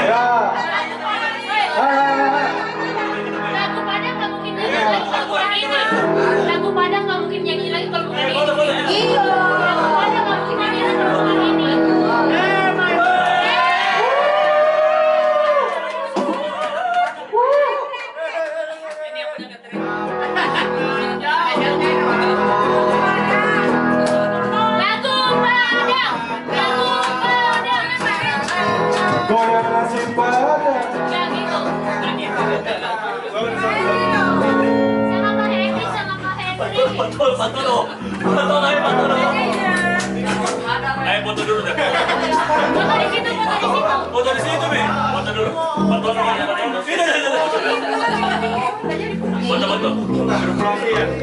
Ya. Lagu Padang nggak mungkin nyanyi lagi kalau bukan ini. Lagu Padang nggak mungkin nyanyi lagi kalau bukan ini. Iya. Lagu Padang nggak mungkin nyanyi lagi kalau bukan ini. Lagu Padang. Goyang nasi padang. Ya gitu. Sama Kak Henry, sama Kak Henry. Ayo foto dulu deh. Foto di situ, foto di situ. Foto di situ, Mi. Foto dulu. Foto dulu. Foto, foto.